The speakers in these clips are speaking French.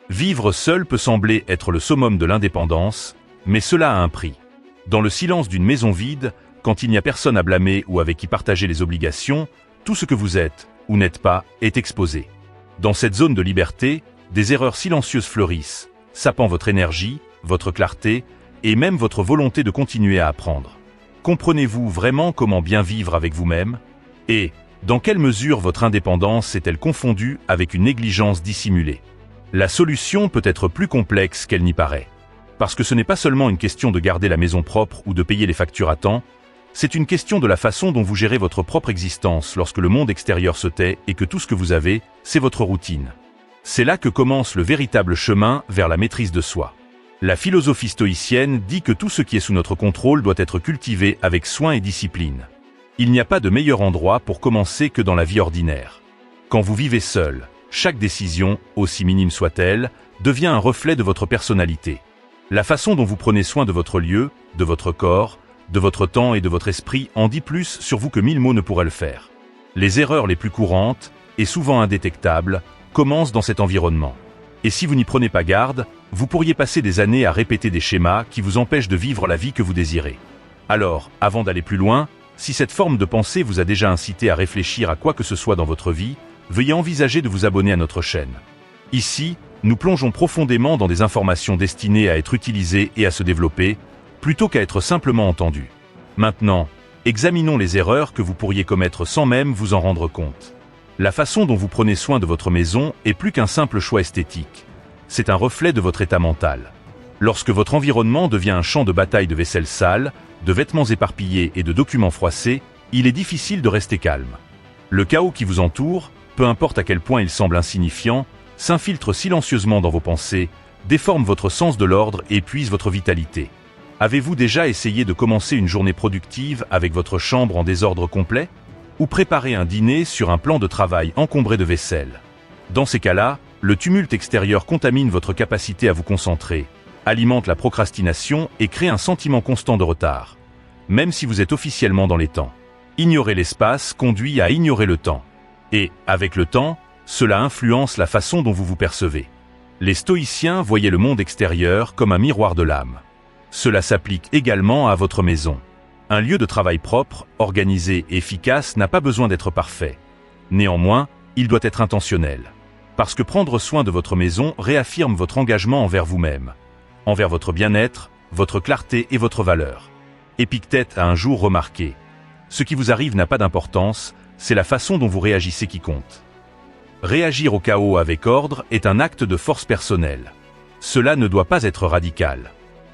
Vivre seul peut sembler être le summum de l'indépendance, mais cela a un prix. Dans le silence d'une maison vide, quand il n'y a personne à blâmer ou avec qui partager les obligations, tout ce que vous êtes, ou n'êtes pas, est exposé. Dans cette zone de liberté, des erreurs silencieuses fleurissent, sapant votre énergie, votre clarté, et même votre volonté de continuer à apprendre. Comprenez-vous vraiment comment bien vivre avec vous-même? Et, dans quelle mesure votre indépendance est-elle confondue avec une négligence dissimulée? La solution peut être plus complexe qu'elle n'y paraît. Parce que ce n'est pas seulement une question de garder la maison propre ou de payer les factures à temps, c'est une question de la façon dont vous gérez votre propre existence lorsque le monde extérieur se tait et que tout ce que vous avez, c'est votre routine. C'est là que commence le véritable chemin vers la maîtrise de soi. La philosophie stoïcienne dit que tout ce qui est sous notre contrôle doit être cultivé avec soin et discipline. Il n'y a pas de meilleur endroit pour commencer que dans la vie ordinaire. Quand vous vivez seul, chaque décision, aussi minime soit-elle, devient un reflet de votre personnalité. La façon dont vous prenez soin de votre lieu, de votre corps, de votre temps et de votre esprit en dit plus sur vous que 1000 mots ne pourraient le faire. Les erreurs les plus courantes, et souvent indétectables, commencent dans cet environnement. Et si vous n'y prenez pas garde, vous pourriez passer des années à répéter des schémas qui vous empêchent de vivre la vie que vous désirez. Alors, avant d'aller plus loin, si cette forme de pensée vous a déjà incité à réfléchir à quoi que ce soit dans votre vie, veuillez envisager de vous abonner à notre chaîne. Ici, nous plongeons profondément dans des informations destinées à être utilisées et à se développer, plutôt qu'à être simplement entendues. Maintenant, examinons les erreurs que vous pourriez commettre sans même vous en rendre compte. La façon dont vous prenez soin de votre maison est plus qu'un simple choix esthétique. C'est un reflet de votre état mental. Lorsque votre environnement devient un champ de bataille de vaisselle sale, de vêtements éparpillés et de documents froissés, il est difficile de rester calme. Le chaos qui vous entoure, peu importe à quel point il semble insignifiant, s'infiltre silencieusement dans vos pensées, déforme votre sens de l'ordre et épuise votre vitalité. Avez-vous déjà essayé de commencer une journée productive avec votre chambre en désordre complet? Ou préparer un dîner sur un plan de travail encombré de vaisselle? Dans ces cas-là, le tumulte extérieur contamine votre capacité à vous concentrer, alimente la procrastination et crée un sentiment constant de retard. Même si vous êtes officiellement dans les temps. Ignorer l'espace conduit à ignorer le temps. Et, avec le temps, cela influence la façon dont vous vous percevez. Les stoïciens voyaient le monde extérieur comme un miroir de l'âme. Cela s'applique également à votre maison. Un lieu de travail propre, organisé et efficace n'a pas besoin d'être parfait. Néanmoins, il doit être intentionnel. Parce que prendre soin de votre maison réaffirme votre engagement envers vous-même, envers votre bien-être, votre clarté et votre valeur. Épictète a un jour remarqué: ce qui vous arrive n'a pas d'importance, c'est la façon dont vous réagissez qui compte. Réagir au chaos avec ordre est un acte de force personnelle. Cela ne doit pas être radical.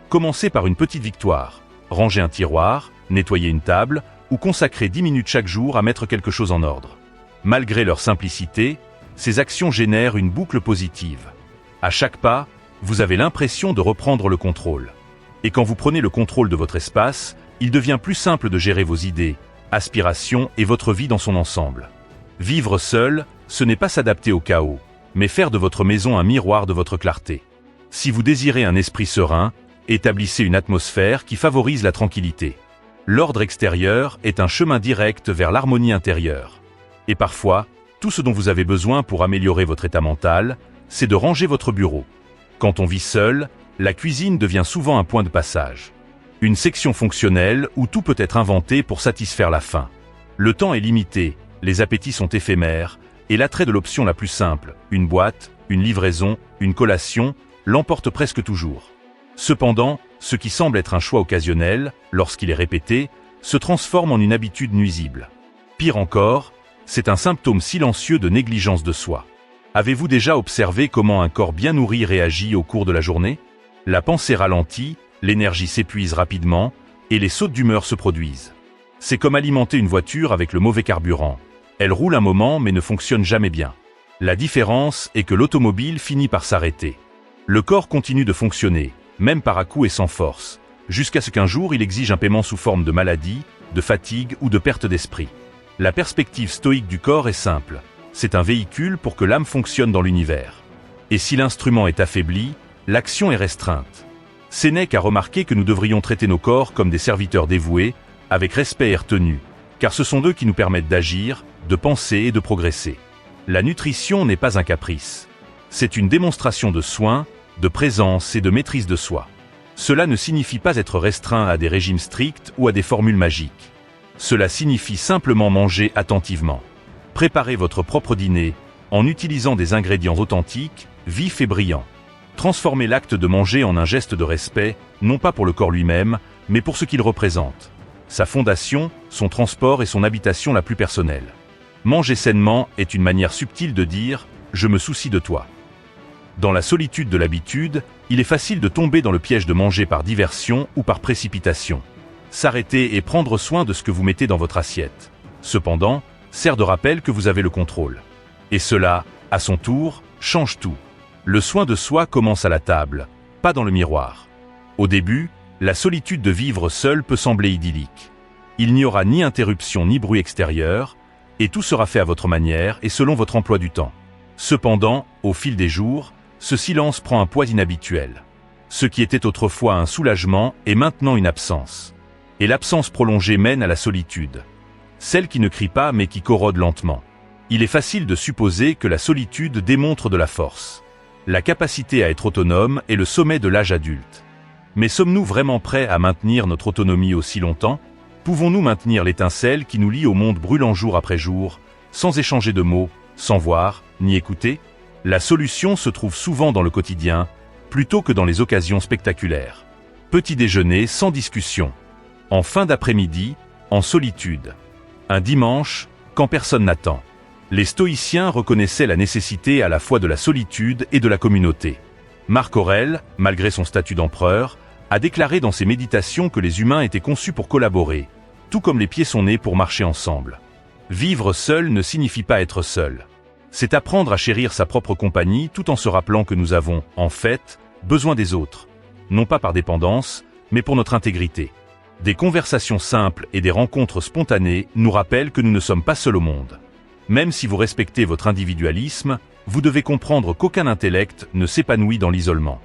Commencez par une petite victoire. Ranger un tiroir, nettoyer une table, ou consacrer 10 minutes chaque jour à mettre quelque chose en ordre. Malgré leur simplicité, ces actions génèrent une boucle positive. À chaque pas, vous avez l'impression de reprendre le contrôle. Et quand vous prenez le contrôle de votre espace, il devient plus simple de gérer vos idées, aspirations et votre vie dans son ensemble. Vivre seul, ce n'est pas s'adapter au chaos, mais faire de votre maison un miroir de votre clarté. Si vous désirez un esprit serein, établissez une atmosphère qui favorise la tranquillité. L'ordre extérieur est un chemin direct vers l'harmonie intérieure. Et parfois, tout ce dont vous avez besoin pour améliorer votre état mental, c'est de ranger votre bureau. Quand on vit seul, la cuisine devient souvent un point de passage. Une section fonctionnelle où tout peut être inventé pour satisfaire la faim. Le temps est limité, les appétits sont éphémères, et l'attrait de l'option la plus simple, une boîte, une livraison, une collation, l'emporte presque toujours. Cependant, ce qui semble être un choix occasionnel, lorsqu'il est répété, se transforme en une habitude nuisible. Pire encore, c'est un symptôme silencieux de négligence de soi. Avez-vous déjà observé comment un corps bien nourri réagit au cours de la journée? La pensée ralentit, l'énergie s'épuise rapidement, et les sautes d'humeur se produisent. C'est comme alimenter une voiture avec le mauvais carburant. Elle roule un moment mais ne fonctionne jamais bien. La différence est que l'automobile finit par s'arrêter. Le corps continue de fonctionner, même par à-coups et sans force, jusqu'à ce qu'un jour il exige un paiement sous forme de maladie, de fatigue ou de perte d'esprit. La perspective stoïque du corps est simple. C'est un véhicule pour que l'âme fonctionne dans l'univers. Et si l'instrument est affaibli, l'action est restreinte. Sénèque a remarqué que nous devrions traiter nos corps comme des serviteurs dévoués, avec respect et retenue, car ce sont eux qui nous permettent d'agir, de penser et de progresser. La nutrition n'est pas un caprice. C'est une démonstration de soin, de présence et de maîtrise de soi. Cela ne signifie pas être restreint à des régimes stricts ou à des formules magiques. Cela signifie simplement manger attentivement. Préparez votre propre dîner en utilisant des ingrédients authentiques, vifs et brillants. Transformez l'acte de manger en un geste de respect, non pas pour le corps lui-même, mais pour ce qu'il représente. Sa fondation, son transport et son habitation la plus personnelle. Manger sainement est une manière subtile de dire « je me soucie de toi ». Dans la solitude de l'habitude, il est facile de tomber dans le piège de manger par diversion ou par précipitation. S'arrêter et prendre soin de ce que vous mettez dans votre assiette. Cependant, sert de rappel que vous avez le contrôle. Et cela, à son tour, change tout. Le soin de soi commence à la table, pas dans le miroir. Au début, la solitude de vivre seul peut sembler idyllique. Il n'y aura ni interruption ni bruit extérieur, et tout sera fait à votre manière et selon votre emploi du temps. Cependant, au fil des jours, ce silence prend un poids inhabituel. Ce qui était autrefois un soulagement est maintenant une absence. Et l'absence prolongée mène à la solitude. Celle qui ne crie pas mais qui corrode lentement. Il est facile de supposer que la solitude démontre de la force. La capacité à être autonome est le sommet de l'âge adulte. Mais sommes-nous vraiment prêts à maintenir notre autonomie aussi longtemps? Pouvons-nous maintenir l'étincelle qui nous lie au monde brûlant jour après jour, sans échanger de mots, sans voir, ni écouter? La solution se trouve souvent dans le quotidien, plutôt que dans les occasions spectaculaires. Petit déjeuner sans discussion. En fin d'après-midi, en solitude. Un dimanche, quand personne n'attend. Les stoïciens reconnaissaient la nécessité à la fois de la solitude et de la communauté. Marc Aurèle, malgré son statut d'empereur, a déclaré dans ses méditations que les humains étaient conçus pour collaborer, tout comme les pieds sont nés pour marcher ensemble. Vivre seul ne signifie pas être seul. C'est apprendre à chérir sa propre compagnie tout en se rappelant que nous avons, en fait, besoin des autres. Non pas par dépendance, mais pour notre intégrité. Des conversations simples et des rencontres spontanées nous rappellent que nous ne sommes pas seuls au monde. Même si vous respectez votre individualisme, vous devez comprendre qu'aucun intellect ne s'épanouit dans l'isolement.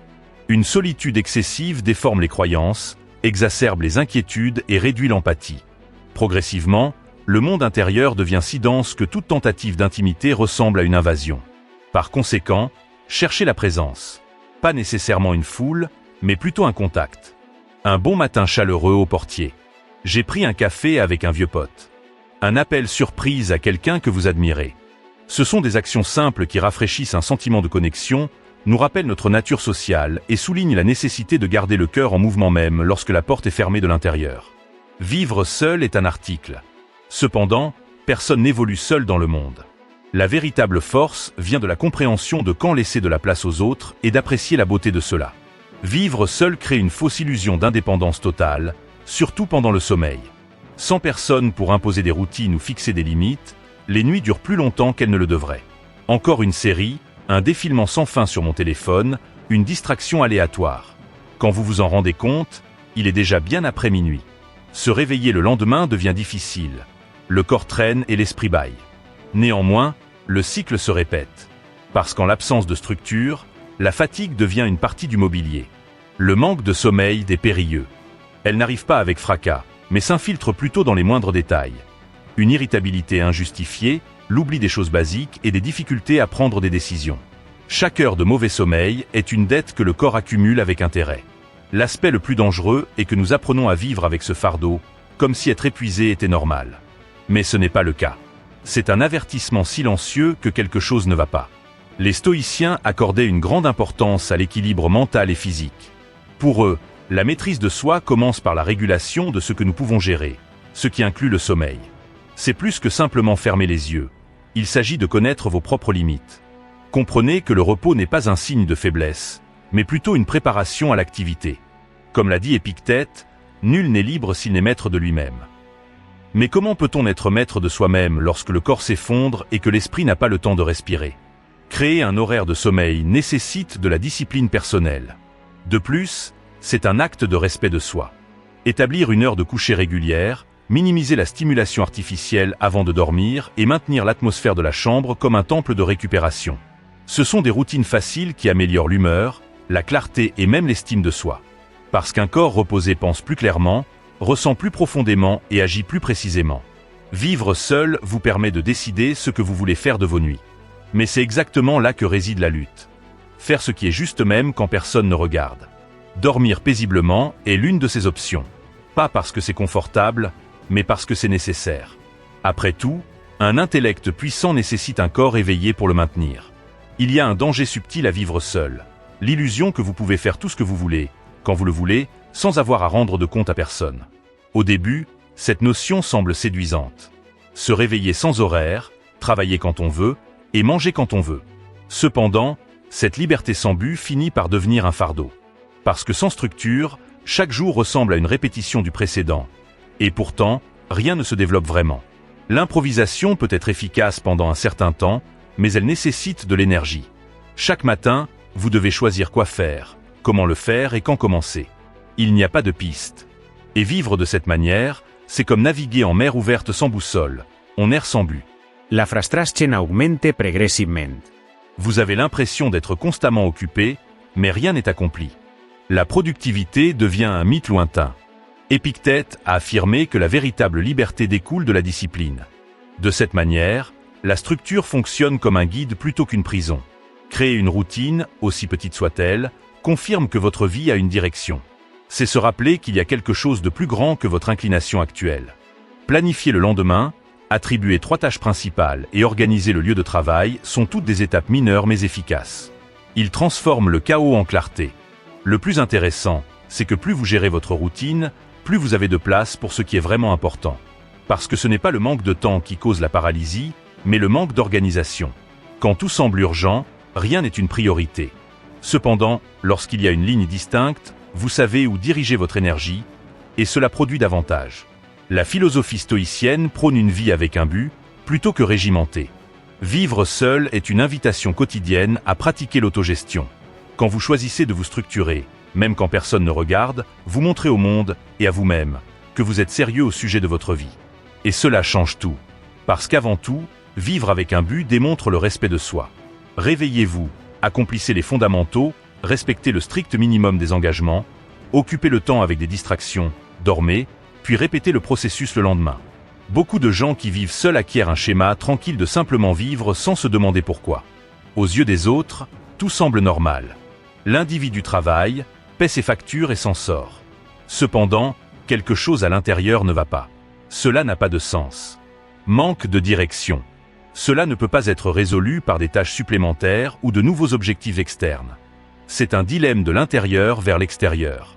Une solitude excessive déforme les croyances, exacerbe les inquiétudes et réduit l'empathie. Progressivement, le monde intérieur devient si dense que toute tentative d'intimité ressemble à une invasion. Par conséquent, cherchez la présence. Pas nécessairement une foule, mais plutôt un contact. Un bon matin chaleureux au portier. J'ai pris un café avec un vieux pote. Un appel surprise à quelqu'un que vous admirez. Ce sont des actions simples qui rafraîchissent un sentiment de connexion, nous rappellent notre nature sociale et soulignent la nécessité de garder le cœur en mouvement même lorsque la porte est fermée de l'intérieur. Vivre seul est un article. Cependant, personne n'évolue seul dans le monde. La véritable force vient de la compréhension de quand laisser de la place aux autres et d'apprécier la beauté de cela. Vivre seul crée une fausse illusion d'indépendance totale, surtout pendant le sommeil. Sans personne pour imposer des routines ou fixer des limites, les nuits durent plus longtemps qu'elles ne le devraient. Encore une série, un défilement sans fin sur mon téléphone, une distraction aléatoire. Quand vous vous en rendez compte, il est déjà bien après minuit. Se réveiller le lendemain devient difficile. Le corps traîne et l'esprit bâille. Néanmoins, le cycle se répète. Parce qu'en l'absence de structure, la fatigue devient une partie du mobilier. Le manque de sommeil des périlleux. Elle n'arrive pas avec fracas, mais s'infiltre plutôt dans les moindres détails. Une irritabilité injustifiée, l'oubli des choses basiques et des difficultés à prendre des décisions. Chaque heure de mauvais sommeil est une dette que le corps accumule avec intérêt. L'aspect le plus dangereux est que nous apprenons à vivre avec ce fardeau, comme si être épuisé était normal. Mais ce n'est pas le cas. C'est un avertissement silencieux que quelque chose ne va pas. Les stoïciens accordaient une grande importance à l'équilibre mental et physique. Pour eux, la maîtrise de soi commence par la régulation de ce que nous pouvons gérer, ce qui inclut le sommeil. C'est plus que simplement fermer les yeux. Il s'agit de connaître vos propres limites. Comprenez que le repos n'est pas un signe de faiblesse, mais plutôt une préparation à l'activité. Comme l'a dit Épictète, nul n'est libre s'il n'est maître de lui-même. Mais comment peut-on être maître de soi-même lorsque le corps s'effondre et que l'esprit n'a pas le temps de respirer? Créer un horaire de sommeil nécessite de la discipline personnelle. De plus, c'est un acte de respect de soi. Établir une heure de coucher régulière, minimiser la stimulation artificielle avant de dormir et maintenir l'atmosphère de la chambre comme un temple de récupération. Ce sont des routines faciles qui améliorent l'humeur, la clarté et même l'estime de soi. Parce qu'un corps reposé pense plus clairement, ressent plus profondément et agit plus précisément. Vivre seul vous permet de décider ce que vous voulez faire de vos nuits. Mais c'est exactement là que réside la lutte. faire ce qui est juste même quand personne ne regarde. Dormir paisiblement est l'une de ces options. Pas parce que c'est confortable, mais parce que c'est nécessaire. Après tout, un intellect puissant nécessite un corps éveillé pour le maintenir. Il y a un danger subtil à vivre seul. L'illusion que vous pouvez faire tout ce que vous voulez, quand vous le voulez, sans avoir à rendre de compte à personne. Au début, cette notion semble séduisante. Se réveiller sans horaire, travailler quand on veut, et manger quand on veut. Cependant, cette liberté sans but finit par devenir un fardeau. Parce que sans structure, chaque jour ressemble à une répétition du précédent. Et pourtant, rien ne se développe vraiment. L'improvisation peut être efficace pendant un certain temps, mais elle nécessite de l'énergie. Chaque matin, vous devez choisir quoi faire, comment le faire et quand commencer. Il n'y a pas de piste. Et vivre de cette manière, c'est comme naviguer en mer ouverte sans boussole. On erre sans but. La frustración aumenta progressivement. Vous avez l'impression d'être constamment occupé, mais rien n'est accompli. La productivité devient un mythe lointain. Épictète a affirmé que la véritable liberté découle de la discipline. De cette manière, la structure fonctionne comme un guide plutôt qu'une prison. Créer une routine, aussi petite soit-elle, confirme que votre vie a une direction. C'est se rappeler qu'il y a quelque chose de plus grand que votre inclination actuelle. Planifier le lendemain, attribuer 3 tâches principales et organiser le lieu de travail sont toutes des étapes mineures mais efficaces. Ils transforment le chaos en clarté. Le plus intéressant, c'est que plus vous gérez votre routine, plus vous avez de place pour ce qui est vraiment important. Parce que ce n'est pas le manque de temps qui cause la paralysie, mais le manque d'organisation. Quand tout semble urgent, rien n'est une priorité. Cependant, lorsqu'il y a une ligne distincte, vous savez où diriger votre énergie, et cela produit davantage. La philosophie stoïcienne prône une vie avec un but, plutôt que régimentée. Vivre seul est une invitation quotidienne à pratiquer l'autogestion. Quand vous choisissez de vous structurer, même quand personne ne regarde, vous montrez au monde, et à vous-même, que vous êtes sérieux au sujet de votre vie. Et cela change tout. Parce qu'avant tout, vivre avec un but démontre le respect de soi. Réveillez-vous, accomplissez les fondamentaux, respectez le strict minimum des engagements, occupez le temps avec des distractions, dormez, puis répétez le processus le lendemain. Beaucoup de gens qui vivent seuls acquièrent un schéma tranquille de simplement vivre sans se demander pourquoi. Aux yeux des autres, tout semble normal. L'individu travaille, paie ses factures et s'en sort. Cependant, quelque chose à l'intérieur ne va pas. Cela n'a pas de sens. Manque de direction. Cela ne peut pas être résolu par des tâches supplémentaires ou de nouveaux objectifs externes. C'est un dilemme de l'intérieur vers l'extérieur.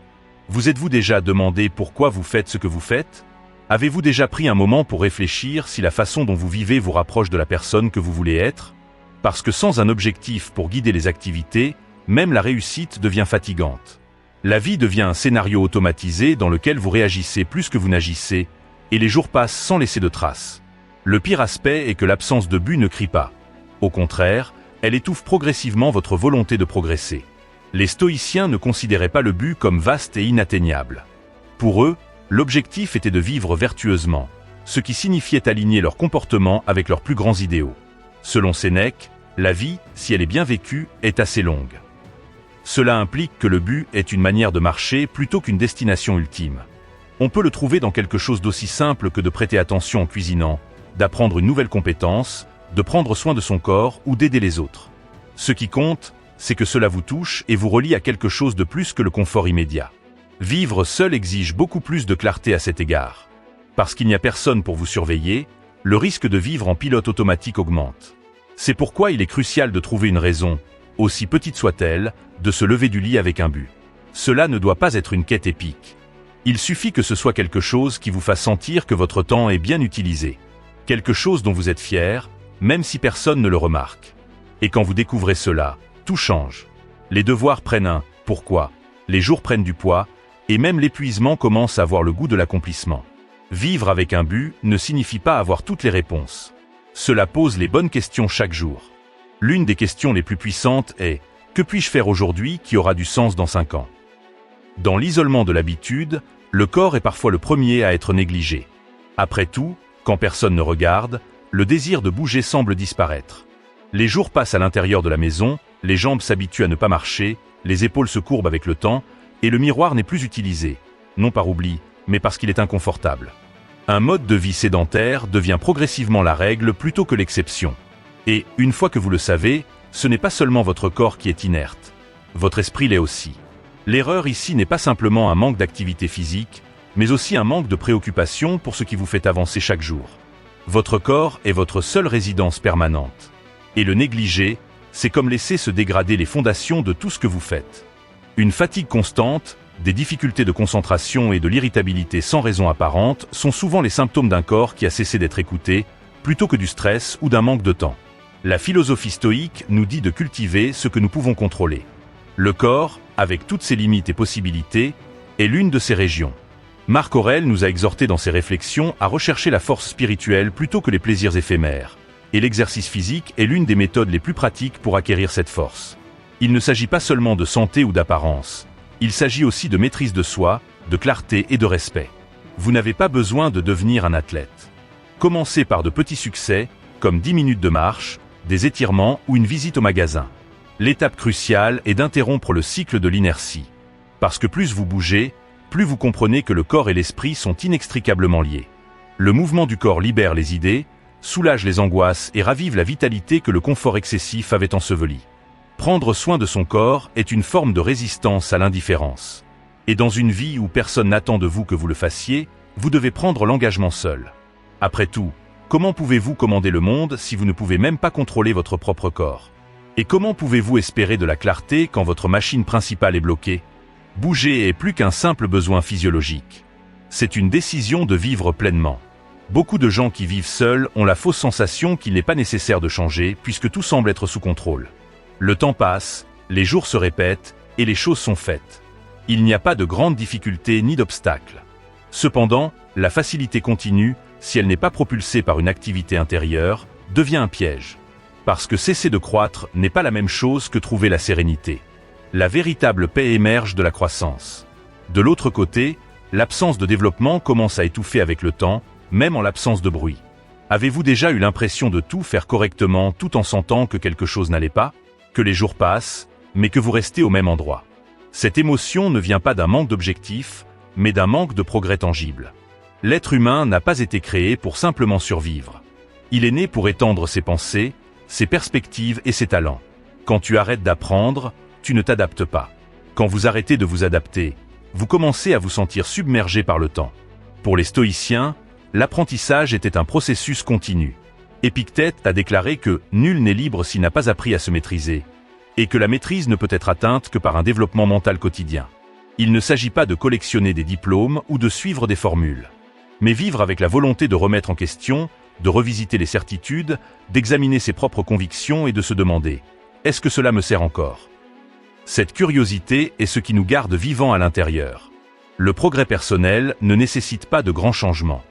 Vous êtes-vous déjà demandé pourquoi vous faites ce que vous faites ? Avez-vous déjà pris un moment pour réfléchir si la façon dont vous vivez vous rapproche de la personne que vous voulez être ? Parce que sans un objectif pour guider les activités, même la réussite devient fatigante. La vie devient un scénario automatisé dans lequel vous réagissez plus que vous n'agissez, et les jours passent sans laisser de traces. Le pire aspect est que l'absence de but ne crie pas. Au contraire, elle étouffe progressivement votre volonté de progresser. Les stoïciens ne considéraient pas le but comme vaste et inatteignable. Pour eux, l'objectif était de vivre vertueusement, ce qui signifiait aligner leur comportement avec leurs plus grands idéaux. Selon Sénèque, la vie, si elle est bien vécue, est assez longue. Cela implique que le but est une manière de marcher plutôt qu'une destination ultime. On peut le trouver dans quelque chose d'aussi simple que de prêter attention en cuisinant, d'apprendre une nouvelle compétence, de prendre soin de son corps ou d'aider les autres. Ce qui compte, c'est que cela vous touche et vous relie à quelque chose de plus que le confort immédiat. Vivre seul exige beaucoup plus de clarté à cet égard. Parce qu'il n'y a personne pour vous surveiller, le risque de vivre en pilote automatique augmente. C'est pourquoi il est crucial de trouver une raison, aussi petite soit-elle, de se lever du lit avec un but. Cela ne doit pas être une quête épique. Il suffit que ce soit quelque chose qui vous fasse sentir que votre temps est bien utilisé. Quelque chose dont vous êtes fier, même si personne ne le remarque. Et quand vous découvrez cela, tout change. Les devoirs prennent un « pourquoi », les jours prennent du poids, et même l'épuisement commence à avoir le goût de l'accomplissement. Vivre avec un but ne signifie pas avoir toutes les réponses. Cela pose les bonnes questions chaque jour. L'une des questions les plus puissantes est « que puis-je faire aujourd'hui qui aura du sens dans 5 ans ?» Dans l'isolement de l'habitude, le corps est parfois le premier à être négligé. Après tout, quand personne ne regarde, le désir de bouger semble disparaître. Les jours passent à l'intérieur de la maison, les jambes s'habituent à ne pas marcher, les épaules se courbent avec le temps, et le miroir n'est plus utilisé, non par oubli, mais parce qu'il est inconfortable. Un mode de vie sédentaire devient progressivement la règle plutôt que l'exception. Et, une fois que vous le savez, Ce n'est pas seulement votre corps qui est inerte. Votre esprit l'est aussi. L'erreur ici n'est pas simplement un manque d'activité physique, mais aussi un manque de préoccupation pour ce qui vous fait avancer chaque jour. Votre corps est votre seule résidence permanente. Et le négliger, c'est comme laisser se dégrader les fondations de tout ce que vous faites. Une fatigue constante, des difficultés de concentration et de l'irritabilité sans raison apparente sont souvent les symptômes d'un corps qui a cessé d'être écouté, plutôt que du stress ou d'un manque de temps. La philosophie stoïque nous dit de cultiver ce que nous pouvons contrôler. Le corps, avec toutes ses limites et possibilités, est l'une de ces régions. Marc Aurèle nous a exhortés dans ses réflexions à rechercher la force spirituelle plutôt que les plaisirs éphémères. Et l'exercice physique est l'une des méthodes les plus pratiques pour acquérir cette force. Il ne s'agit pas seulement de santé ou d'apparence. Il s'agit aussi de maîtrise de soi, de clarté et de respect. Vous n'avez pas besoin de devenir un athlète. Commencez par de petits succès, comme 10 minutes de marche, des étirements ou une visite au magasin. L'étape cruciale est d'interrompre le cycle de l'inertie. Parce que plus vous bougez, plus vous comprenez que le corps et l'esprit sont inextricablement liés. Le mouvement du corps libère les idées, soulage les angoisses et ravive la vitalité que le confort excessif avait ensevelie. Prendre soin de son corps est une forme de résistance à l'indifférence. Et dans une vie où personne n'attend de vous que vous le fassiez, vous devez prendre l'engagement seul. Après tout, comment pouvez-vous commander le monde si vous ne pouvez même pas contrôler votre propre corps? Et comment pouvez-vous espérer de la clarté quand votre machine principale est bloquée? Bouger est plus qu'un simple besoin physiologique. C'est une décision de vivre pleinement. Beaucoup de gens qui vivent seuls ont la fausse sensation qu'il n'est pas nécessaire de changer puisque tout semble être sous contrôle. Le temps passe, les jours se répètent et les choses sont faites. Il n'y a pas de grandes difficultés ni d'obstacles. Cependant, la facilité continue, si elle n'est pas propulsée par une activité intérieure, devient un piège. Parce que cesser de croître n'est pas la même chose que trouver la sérénité. La véritable paix émerge de la croissance. De l'autre côté, l'absence de développement commence à étouffer avec le temps, même en l'absence de bruit. Avez-vous déjà eu l'impression de tout faire correctement tout en sentant que quelque chose n'allait pas? Que les jours passent, mais que vous restez au même endroit. Cette émotion ne vient pas d'un manque d'objectifs, mais d'un manque de progrès tangible. L'être humain n'a pas été créé pour simplement survivre. Il est né pour étendre ses pensées, ses perspectives et ses talents. Quand tu arrêtes d'apprendre, tu ne t'adaptes pas. Quand vous arrêtez de vous adapter, vous commencez à vous sentir submergé par le temps. Pour les stoïciens, l'apprentissage était un processus continu. Épictète a déclaré que « nul n'est libre s'il n'a pas appris à se maîtriser » et que la maîtrise ne peut être atteinte que par un développement mental quotidien. Il ne s'agit pas de collectionner des diplômes ou de suivre des formules, mais vivre avec la volonté de remettre en question, de revisiter les certitudes, d'examiner ses propres convictions et de se demander « est-ce que cela me sert encore ?» Cette curiosité est ce qui nous garde vivants à l'intérieur. Le progrès personnel ne nécessite pas de grands changements.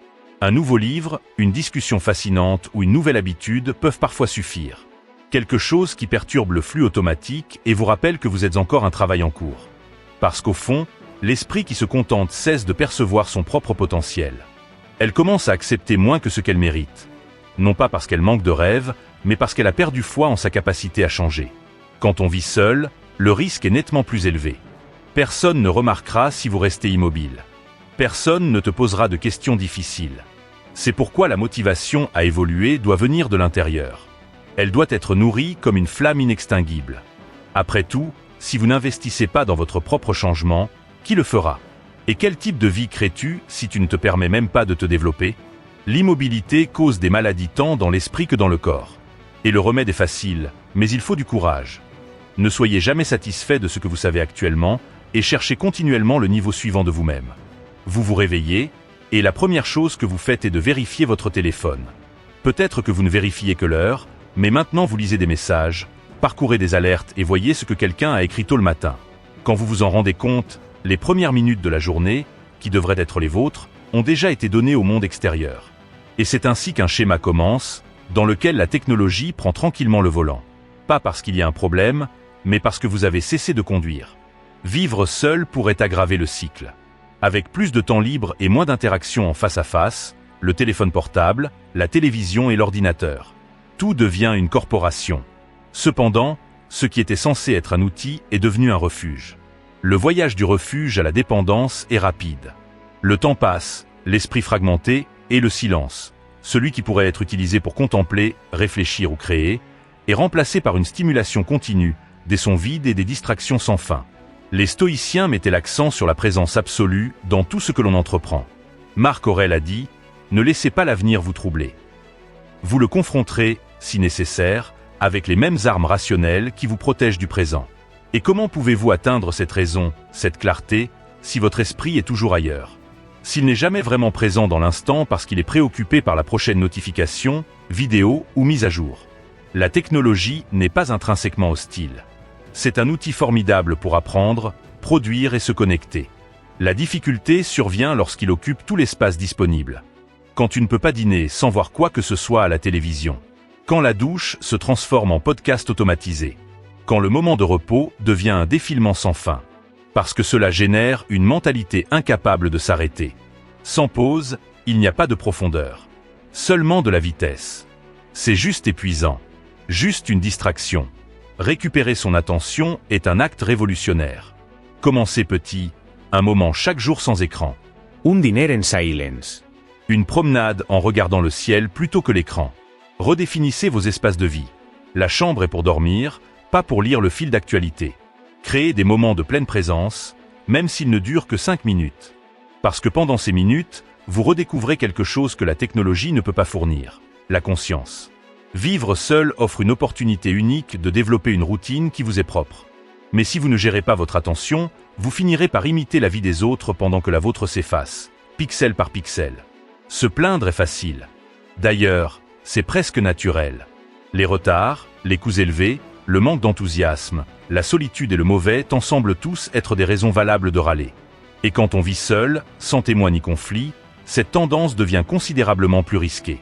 Un nouveau livre, une discussion fascinante ou une nouvelle habitude peuvent parfois suffire. Quelque chose qui perturbe le flux automatique et vous rappelle que vous êtes encore un travail en cours. Parce qu'au fond, l'esprit qui se contente cesse de percevoir son propre potentiel. Elle commence à accepter moins que ce qu'elle mérite. Non pas parce qu'elle manque de rêve, mais parce qu'elle a perdu foi en sa capacité à changer. Quand on vit seul, le risque est nettement plus élevé. Personne ne remarquera si vous restez immobile. Personne ne te posera de questions difficiles. C'est pourquoi la motivation à évoluer doit venir de l'intérieur. Elle doit être nourrie comme une flamme inextinguible. Après tout, si vous n'investissez pas dans votre propre changement, qui le fera? Et quel type de vie crées-tu si tu ne te permets même pas de te développer? L'immobilité cause des maladies tant dans l'esprit que dans le corps. Et le remède est facile, mais il faut du courage. Ne soyez jamais satisfait de ce que vous savez actuellement et cherchez continuellement le niveau suivant de vous-même. Vous vous réveillez, et la première chose que vous faites est de vérifier votre téléphone. Peut-être que vous ne vérifiez que l'heure, mais maintenant vous lisez des messages, parcourez des alertes et voyez ce que quelqu'un a écrit tôt le matin. Quand vous vous en rendez compte, les premières minutes de la journée, qui devraient être les vôtres, ont déjà été données au monde extérieur. Et c'est ainsi qu'un schéma commence, dans lequel la technologie prend tranquillement le volant. Pas parce qu'il y a un problème, mais parce que vous avez cessé de conduire. Vivre seul pourrait aggraver le cycle. Avec plus de temps libre et moins d'interactions en face à face, le téléphone portable, la télévision et l'ordinateur. Tout devient une corporation. Cependant, ce qui était censé être un outil est devenu un refuge. Le voyage du refuge à la dépendance est rapide. Le temps passe, l'esprit fragmenté et le silence, celui qui pourrait être utilisé pour contempler, réfléchir ou créer, est remplacée par une stimulation continue, des sons vides et des distractions sans fin. Les stoïciens mettaient l'accent sur la présence absolue dans tout ce que l'on entreprend. Marc Aurèle a dit « Ne laissez pas l'avenir vous troubler ». Vous le confronterez, si nécessaire, avec les mêmes armes rationnelles qui vous protègent du présent. Et comment pouvez-vous atteindre cette raison, cette clarté, si votre esprit est toujours ailleurs? S'il n'est jamais vraiment présent dans l'instant parce qu'il est préoccupé par la prochaine notification, vidéo ou mise à jour. La technologie n'est pas intrinsèquement hostile. C'est un outil formidable pour apprendre, produire et se connecter. La difficulté survient lorsqu'il occupe tout l'espace disponible. Quand tu ne peux pas dîner sans voir quoi que ce soit à la télévision. Quand la douche se transforme en podcast automatisé. Quand le moment de repos devient un défilement sans fin. Parce que cela génère une mentalité incapable de s'arrêter. Sans pause, il n'y a pas de profondeur. Seulement de la vitesse. C'est juste épuisant. Juste une distraction. Récupérer son attention est un acte révolutionnaire. Commencez petit, un moment chaque jour sans écran. Un diner en silence. Une promenade en regardant le ciel plutôt que l'écran. Redéfinissez vos espaces de vie. La chambre est pour dormir, pas pour lire le fil d'actualité. Créez des moments de pleine présence, même s'ils ne durent que 5 minutes. Parce que pendant ces minutes, vous redécouvrez quelque chose que la technologie ne peut pas fournir, la conscience. Vivre seul offre une opportunité unique de développer une routine qui vous est propre. Mais si vous ne gérez pas votre attention, vous finirez par imiter la vie des autres pendant que la vôtre s'efface, pixel par pixel. Se plaindre est facile. D'ailleurs, c'est presque naturel. Les retards, les coûts élevés, le manque d'enthousiasme, la solitude et le mauvais temps semblent tous être des raisons valables de râler. Et quand on vit seul, sans témoin ni conflit, cette tendance devient considérablement plus risquée.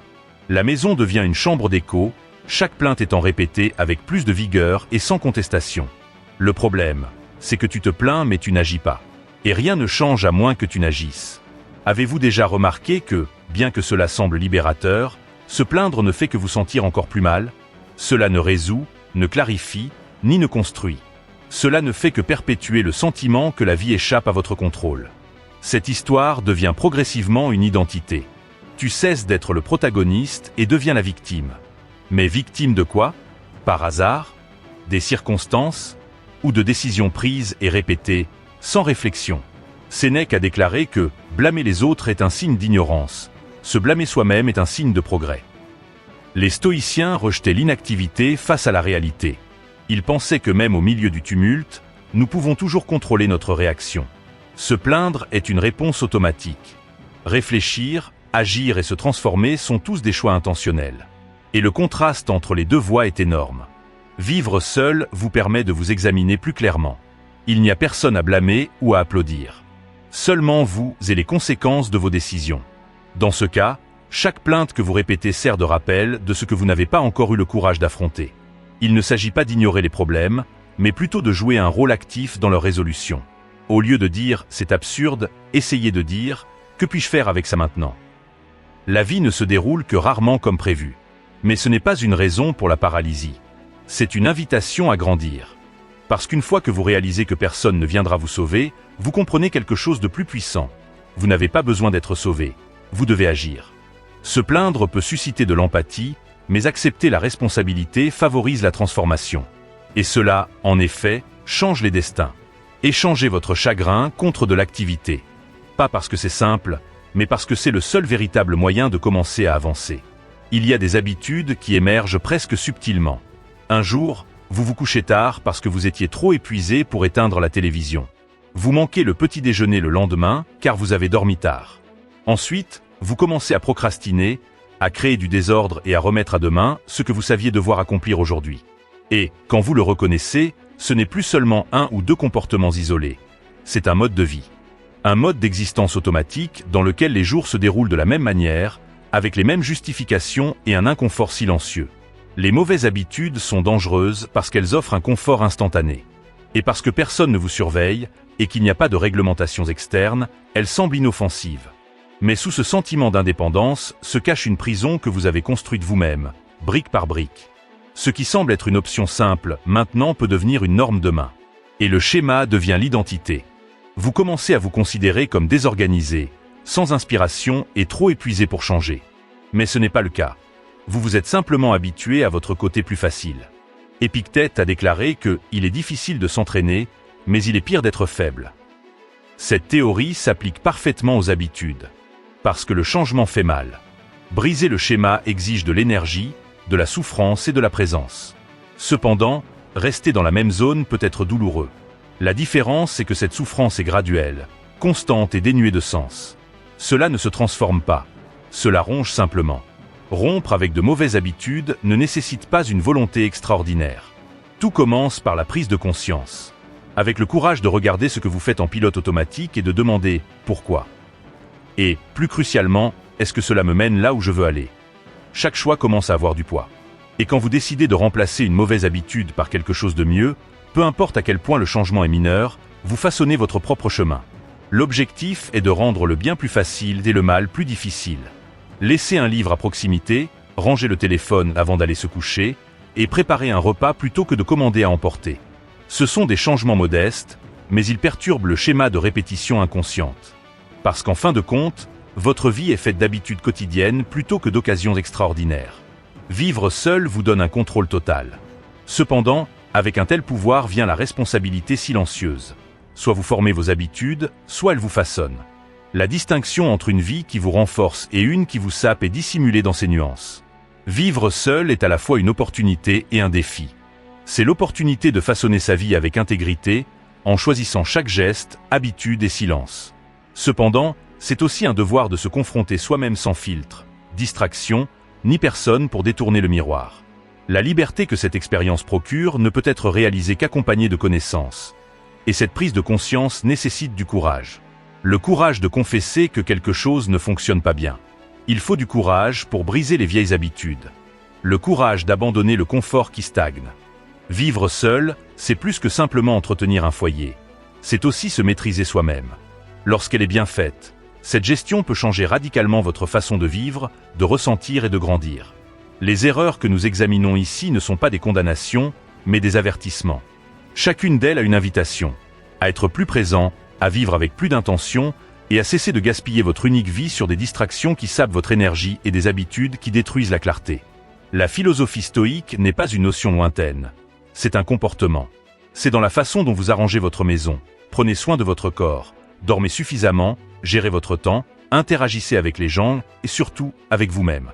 La maison devient une chambre d'écho, chaque plainte étant répétée avec plus de vigueur et sans contestation. Le problème, c'est que tu te plains mais tu n'agis pas. Et rien ne change à moins que tu n'agisses. Avez-vous déjà remarqué que, bien que cela semble libérateur, se plaindre ne fait que vous sentir encore plus mal? Cela ne résout, ne clarifie, ni ne construit. Cela ne fait que perpétuer le sentiment que la vie échappe à votre contrôle. Cette histoire devient progressivement une identité. Tu cesses d'être le protagoniste et deviens la victime. Mais victime de quoi? Par hasard? Des circonstances? Ou de décisions prises et répétées, sans réflexion? Sénèque a déclaré que blâmer les autres est un signe d'ignorance. Se blâmer soi-même est un signe de progrès. Les stoïciens rejetaient l'inactivité face à la réalité. Ils pensaient que même au milieu du tumulte, nous pouvons toujours contrôler notre réaction. Se plaindre est une réponse automatique. Réfléchir, agir et se transformer sont tous des choix intentionnels. Et le contraste entre les deux voies est énorme. Vivre seul vous permet de vous examiner plus clairement. Il n'y a personne à blâmer ou à applaudir. Seulement vous et les conséquences de vos décisions. Dans ce cas, chaque plainte que vous répétez sert de rappel de ce que vous n'avez pas encore eu le courage d'affronter. Il ne s'agit pas d'ignorer les problèmes, mais plutôt de jouer un rôle actif dans leur résolution. Au lieu de dire « c'est absurde », essayez de dire « que puis-je faire avec ça maintenant ?» La vie ne se déroule que rarement comme prévu. Mais ce n'est pas une raison pour la paralysie. C'est une invitation à grandir. Parce qu'une fois que vous réalisez que personne ne viendra vous sauver, vous comprenez quelque chose de plus puissant. Vous n'avez pas besoin d'être sauvé. Vous devez agir. Se plaindre peut susciter de l'empathie, mais accepter la responsabilité favorise la transformation. Et cela, en effet, change les destins. Échangez votre chagrin contre de l'activité. Pas parce que c'est simple, mais parce que c'est le seul véritable moyen de commencer à avancer. Il y a des habitudes qui émergent presque subtilement. Un jour, vous vous couchez tard parce que vous étiez trop épuisé pour éteindre la télévision. Vous manquez le petit déjeuner le lendemain car vous avez dormi tard. Ensuite, vous commencez à procrastiner, à créer du désordre et à remettre à demain ce que vous saviez devoir accomplir aujourd'hui. Et, quand vous le reconnaissez, ce n'est plus seulement un ou deux comportements isolés. C'est un mode de vie. Un mode d'existence automatique dans lequel les jours se déroulent de la même manière, avec les mêmes justifications et un inconfort silencieux. Les mauvaises habitudes sont dangereuses parce qu'elles offrent un confort instantané. Et parce que personne ne vous surveille et qu'il n'y a pas de réglementations externes, elles semblent inoffensives. Mais sous ce sentiment d'indépendance se cache une prison que vous avez construite vous-même, brique par brique. Ce qui semble être une option simple, maintenant peut devenir une norme demain. Et le schéma devient l'identité. Vous commencez à vous considérer comme désorganisé, sans inspiration et trop épuisé pour changer. Mais ce n'est pas le cas. Vous vous êtes simplement habitué à votre côté plus facile. Épictète a déclaré que « il est difficile de s'entraîner, mais il est pire d'être faible ». Cette théorie s'applique parfaitement aux habitudes. Parce que le changement fait mal. Briser le schéma exige de l'énergie, de la souffrance et de la présence. Cependant, rester dans la même zone peut être douloureux. La différence, c'est que cette souffrance est graduelle, constante et dénuée de sens. Cela ne se transforme pas. Cela ronge simplement. Rompre avec de mauvaises habitudes ne nécessite pas une volonté extraordinaire. Tout commence par la prise de conscience. Avec le courage de regarder ce que vous faites en pilote automatique et de demander « pourquoi ?» Et, plus crucialement, est-ce que cela me mène là où je veux aller? Chaque choix commence à avoir du poids. Et quand vous décidez de remplacer une mauvaise habitude par quelque chose de mieux, peu importe à quel point le changement est mineur, vous façonnez votre propre chemin. L'objectif est de rendre le bien plus facile et le mal plus difficile. Laissez un livre à proximité, rangez le téléphone avant d'aller se coucher, et préparez un repas plutôt que de commander à emporter. Ce sont des changements modestes, mais ils perturbent le schéma de répétition inconsciente. Parce qu'en fin de compte, votre vie est faite d'habitudes quotidiennes plutôt que d'occasions extraordinaires. Vivre seul vous donne un contrôle total. Cependant, avec un tel pouvoir vient la responsabilité silencieuse. Soit vous formez vos habitudes, soit elles vous façonnent. La distinction entre une vie qui vous renforce et une qui vous sape est dissimulée dans ses nuances. Vivre seul est à la fois une opportunité et un défi. C'est l'opportunité de façonner sa vie avec intégrité, en choisissant chaque geste, habitude et silence. Cependant, c'est aussi un devoir de se confronter soi-même sans filtre, distraction, ni personne pour détourner le miroir. La liberté que cette expérience procure ne peut être réalisée qu'accompagnée de connaissances. Et cette prise de conscience nécessite du courage. Le courage de confesser que quelque chose ne fonctionne pas bien. Il faut du courage pour briser les vieilles habitudes. Le courage d'abandonner le confort qui stagne. Vivre seul, c'est plus que simplement entretenir un foyer. C'est aussi se maîtriser soi-même. Lorsqu'elle est bien faite, cette gestion peut changer radicalement votre façon de vivre, de ressentir et de grandir. Les erreurs que nous examinons ici ne sont pas des condamnations, mais des avertissements. Chacune d'elles a une invitation à être plus présent, à vivre avec plus d'intention et à cesser de gaspiller votre unique vie sur des distractions qui sapent votre énergie et des habitudes qui détruisent la clarté. La philosophie stoïque n'est pas une notion lointaine. C'est un comportement. C'est dans la façon dont vous arrangez votre maison, prenez soin de votre corps, dormez suffisamment, gérez votre temps, interagissez avec les gens et surtout avec vous-même.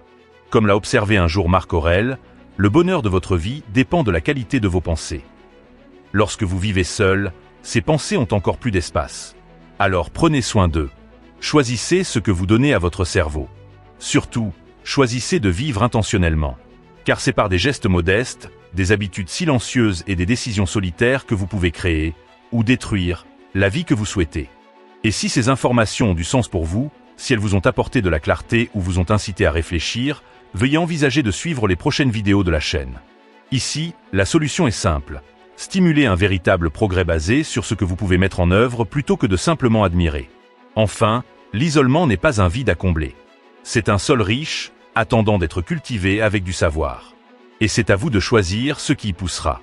Comme l'a observé un jour Marc Aurèle, le bonheur de votre vie dépend de la qualité de vos pensées. Lorsque vous vivez seul, ces pensées ont encore plus d'espace. Alors prenez soin d'eux. Choisissez ce que vous donnez à votre cerveau. Surtout, choisissez de vivre intentionnellement. Car c'est par des gestes modestes, des habitudes silencieuses et des décisions solitaires que vous pouvez créer, ou détruire, la vie que vous souhaitez. Et si ces informations ont du sens pour vous, si elles vous ont apporté de la clarté ou vous ont incité à réfléchir, veuillez envisager de suivre les prochaines vidéos de la chaîne. Ici, la solution est simple. Stimuler un véritable progrès basé sur ce que vous pouvez mettre en œuvre plutôt que de simplement admirer. Enfin, l'isolement n'est pas un vide à combler. C'est un sol riche, attendant d'être cultivé avec du savoir. Et c'est à vous de choisir ce qui y poussera.